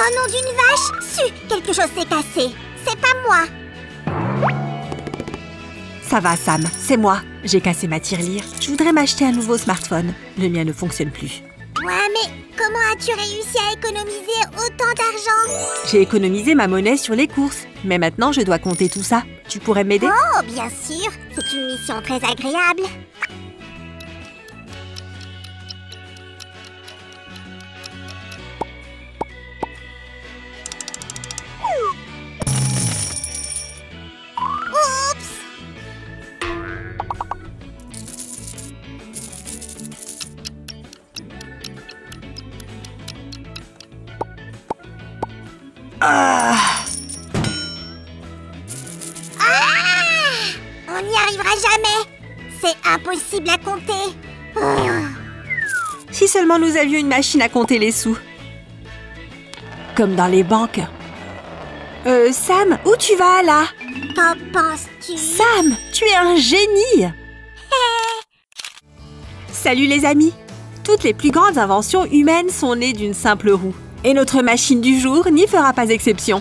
Oh non d'une vache! Su! Quelque chose s'est cassé! C'est pas moi! Ça va, Sam, c'est moi. J'ai cassé ma tirelire. Je voudrais m'acheter un nouveau smartphone. Le mien ne fonctionne plus. Ouais, mais comment as-tu réussi à économiser autant d'argent? J'ai économisé ma monnaie sur les courses. Mais maintenant, je dois compter tout ça. Tu pourrais m'aider? Oh, bien sûr! C'est une mission très agréable. On n'y arrivera jamais! C'est impossible à compter! Si seulement nous avions une machine à compter les sous. Comme dans les banques. Sam, où tu vas là? Qu'en penses-tu? Sam, tu es un génie! Salut les amis! Toutes les plus grandes inventions humaines sont nées d'une simple roue. Et notre machine du jour n'y fera pas exception.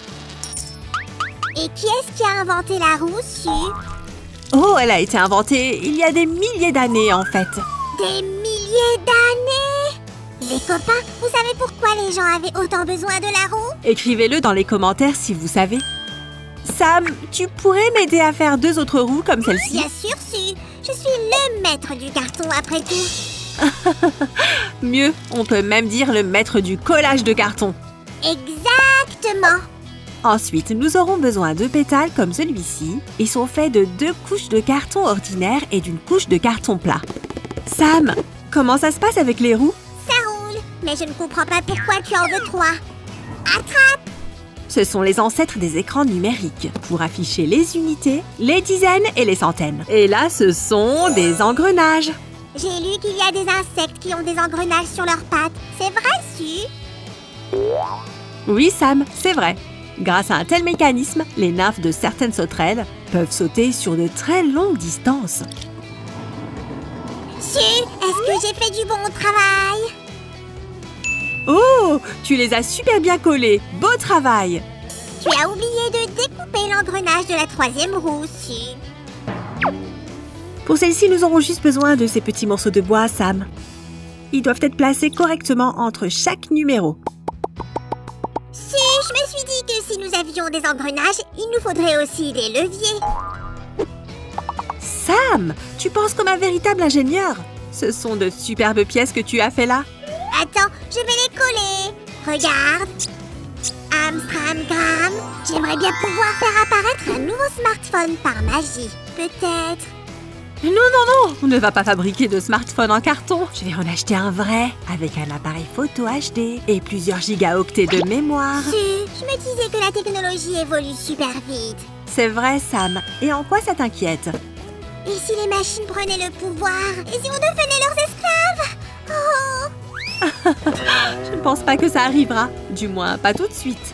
Et qui est-ce qui a inventé la roue, Su? Oh, elle a été inventée il y a des milliers d'années en fait. Des milliers d'années! Les copains, vous savez pourquoi les gens avaient autant besoin de la roue? Écrivez-le dans les commentaires si vous savez. Sam, tu pourrais m'aider à faire 2 autres roues comme celle-ci? Bien sûr, Su! Je suis le maître du carton après tout! Mieux, on peut même dire le maître du collage de carton. Exactement! Ensuite, nous aurons besoin de pétales comme celui-ci. Ils sont faits de 2 couches de carton ordinaire et d'une couche de carton plat. Sam, comment ça se passe avec les roues? Ça roule, mais je ne comprends pas pourquoi tu en veux 3. Attrape! Ce sont les ancêtres des écrans numériques pour afficher les unités, les dizaines et les centaines. Et là, ce sont des engrenages. J'ai lu qu'il y a des insectes qui ont des engrenages sur leurs pattes. C'est vrai, Su? Oui, Sam, c'est vrai. Grâce à un tel mécanisme, les nymphes de certaines sauterelles peuvent sauter sur de très longues distances. Su, est-ce que j'ai fait du bon travail? Oh, tu les as super bien collés. Beau travail! Tu as oublié de découper l'engrenage de la 3e roue, Su. Pour celle-ci, nous aurons juste besoin de ces petits morceaux de bois, Sam. Ils doivent être placés correctement entre chaque numéro. Su, je me suis dit que si nous avions des engrenages, il nous faudrait aussi des leviers. Sam, tu penses comme un véritable ingénieur. Ce sont de superbes pièces que tu as fait là. Attends, je vais les coller. Regarde. Amstramgram. J'aimerais bien pouvoir faire apparaître un nouveau smartphone par magie. Peut-être. Non, non, non, on ne va pas fabriquer de smartphone en carton. Je vais en acheter un vrai, avec un appareil photo HD et plusieurs gigaoctets de mémoire. Su, je me disais que la technologie évolue super vite. C'est vrai, Sam. Et en quoi ça t'inquiète? Et si les machines prenaient le pouvoir? Et si on devenait leurs esclaves? Oh! Je ne pense pas que ça arrivera. Du moins, pas tout de suite.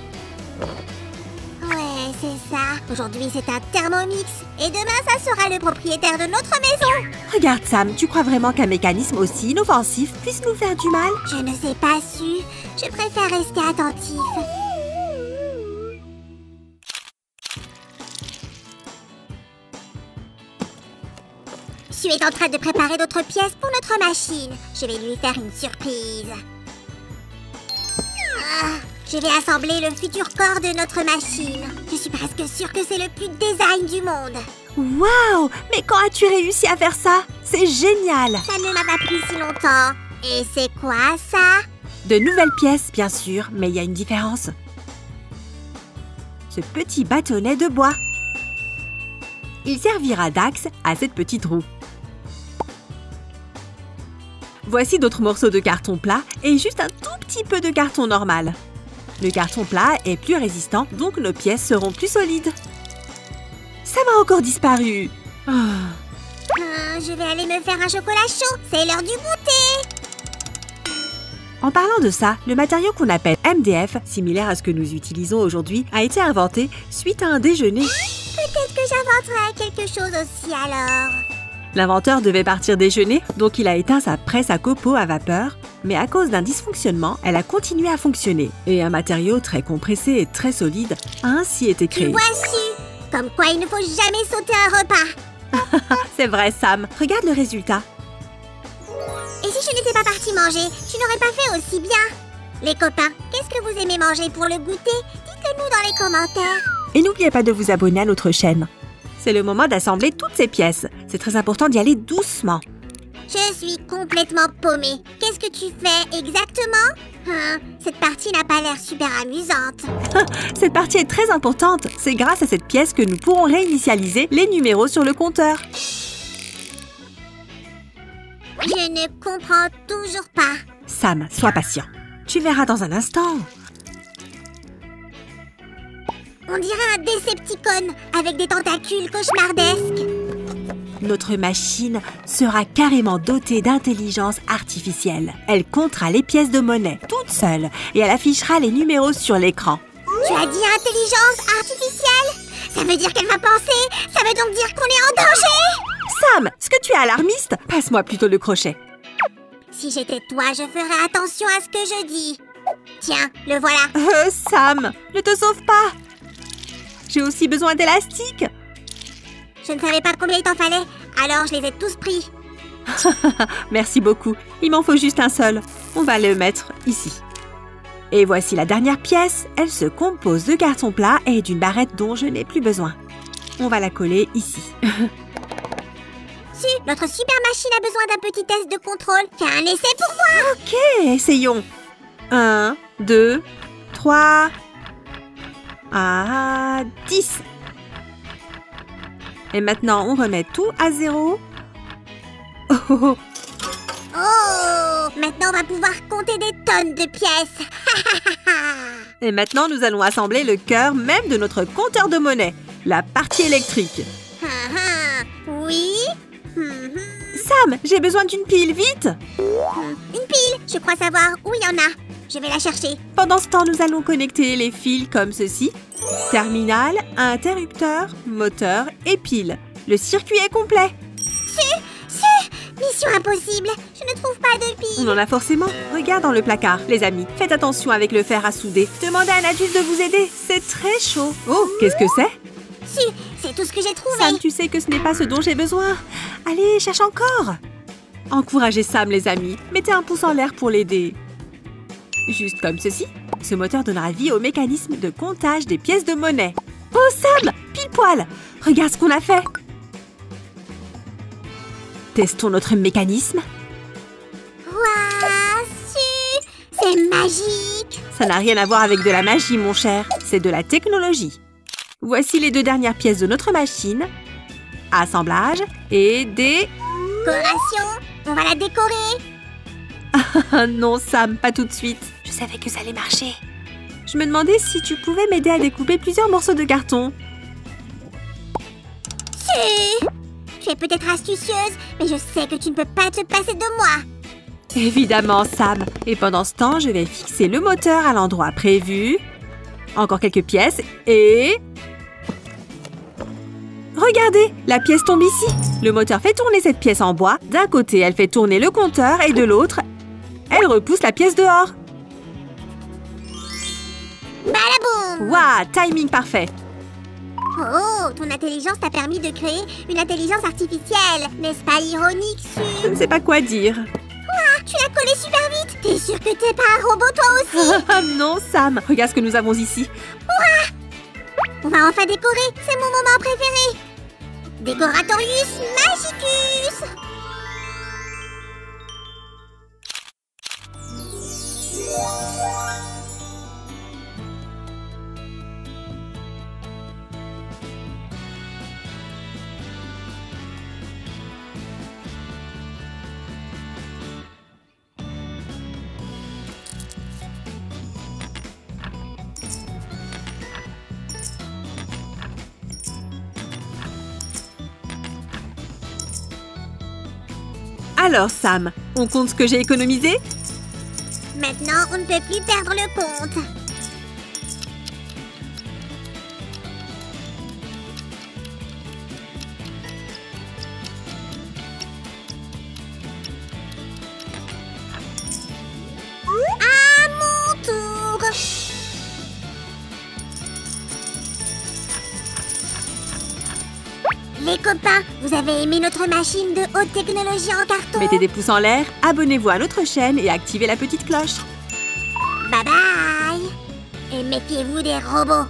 Ouais, c'est ça. Aujourd'hui, c'est un Thermomix. Et demain, ça sera le propriétaire de notre maison. Regarde, Sam, tu crois vraiment qu'un mécanisme aussi inoffensif puisse nous faire du mal? Je ne sais pas, Su. Je préfère rester attentif. Su est en train de préparer d'autres pièces pour notre machine. Je vais lui faire une surprise. Je vais assembler le futur corps de notre machine. Je suis presque sûre que c'est le plus design du monde. Waouh! Mais quand as-tu réussi à faire ça? C'est génial! Ça ne m'a pas pris si longtemps. Et c'est quoi ça? De nouvelles pièces, bien sûr, mais il y a une différence. Ce petit bâtonnet de bois. Il servira d'axe à cette petite roue. Voici d'autres morceaux de carton plat et juste un tout petit peu de carton normal. Le carton plat est plus résistant, donc nos pièces seront plus solides. Ça m'a encore disparu. Je vais aller me faire un chocolat chaud. C'est l'heure du goûter. En parlant de ça, le matériau qu'on appelle MDF, similaire à ce que nous utilisons aujourd'hui, a été inventé suite à un déjeuner. Peut-être que j'inventerai quelque chose aussi alors. L'inventeur devait partir déjeuner, donc il a éteint sa presse à copeaux à vapeur Mais à cause d'un dysfonctionnement, elle a continué à fonctionner. Et un matériau très compressé et très solide a ainsi été créé. Voici. Comme quoi il ne faut jamais sauter un repas. C'est vrai, Sam. Regarde le résultat. Et si je n'étais pas partie manger, tu n'aurais pas fait aussi bien. Les copains, qu'est-ce que vous aimez manger pour le goûter? Dites-le nous dans les commentaires. Et n'oubliez pas de vous abonner à notre chaîne. C'est le moment d'assembler toutes ces pièces. C'est très important d'y aller doucement. Je suis complètement paumée. Qu'est-ce que tu fais exactement? Cette partie n'a pas l'air super amusante. Cette partie est très importante. C'est grâce à cette pièce que nous pourrons réinitialiser les numéros sur le compteur. Je ne comprends toujours pas. Sam, sois patient. Tu verras dans un instant. On dirait un Decepticon avec des tentacules cauchemardesques. Notre machine sera carrément dotée d'intelligence artificielle. Elle comptera les pièces de monnaie toute seule et elle affichera les numéros sur l'écran. Tu as dit intelligence artificielle? Ça veut dire qu'elle va penser? Ça veut donc dire qu'on est en danger? Sam, est-ce que tu es alarmiste? Passe-moi plutôt le crochet. Si j'étais toi, je ferais attention à ce que je dis. Tiens, le voilà. Sam, ne te sauve pas. J'ai aussi besoin d'élastiques. Je ne savais pas combien il t'en fallait, alors je les ai tous pris. Merci beaucoup. Il m'en faut juste un seul. On va le mettre ici. Et voici la dernière pièce. Elle se compose de carton plat et d'une barrette dont je n'ai plus besoin. On va la coller ici. Notre super machine a besoin d'un petit test de contrôle. Fais un essai pour moi. Ok, essayons. 1, 2, 3... 10. Et maintenant, on remet tout à 0. Oh, oh, oh. Oh, maintenant on va pouvoir compter des tonnes de pièces. Et maintenant, nous allons assembler le cœur même de notre compteur de monnaie, la partie électrique. Oui. Sam, j'ai besoin d'une pile, vite. Une pile, je crois savoir où il y en a. Je vais la chercher. Pendant ce temps, nous allons connecter les fils comme ceci. Terminal, interrupteur, moteur et pile. Le circuit est complet. Mission impossible. Je ne trouve pas de pile. On en a forcément. Regarde dans le placard. Les amis, faites attention avec le fer à souder. Demandez à un adulte de vous aider. C'est très chaud. Oh, qu'est-ce que c'est? C'est tout ce que j'ai trouvé. Sam, tu sais que ce n'est pas ce dont j'ai besoin. Allez, cherche encore. Encouragez Sam, les amis. Mettez un pouce en l'air pour l'aider. Juste comme ceci. Ce moteur donnera vie au mécanisme de comptage des pièces de monnaie. Oh, Sam, pile poil. Regarde ce qu'on a fait. Testons notre mécanisme. Waouh, c'est magique. Ça n'a rien à voir avec de la magie, mon cher. C'est de la technologie. Voici les 2 dernières pièces de notre machine. Assemblage et Décoration. On va la décorer. Non, Sam, pas tout de suite. Je savais que ça allait marcher. Je me demandais si tu pouvais m'aider à découper plusieurs morceaux de carton. Tu es peut-être astucieuse, mais je sais que tu ne peux pas te passer de moi. Évidemment, Sam. Et pendant ce temps, je vais fixer le moteur à l'endroit prévu. Encore quelques pièces et... Regardez, la pièce tombe ici. Le moteur fait tourner cette pièce en bois. D'un côté, elle fait tourner le compteur et de l'autre, elle repousse la pièce dehors. Balaboum! Waouh, timing parfait. Oh, ton intelligence t'a permis de créer une intelligence artificielle. N'est-ce pas ironique, Je ne sais pas quoi dire. Tu l'as collé super vite. T'es sûre que t'es pas un robot toi aussi? Non, Sam. Regarde ce que nous avons ici. On va enfin décorer. C'est mon moment préféré. Décoratorius Magicus. Alors, Sam, on compte ce que j'ai économisé? Maintenant, on ne peut plus perdre le compte. Les copains, vous avez aimé notre machine de haute technologie en carton? Mettez des pouces en l'air, abonnez-vous à notre chaîne et activez la petite cloche. Bye bye! Et méfiez-vous des robots.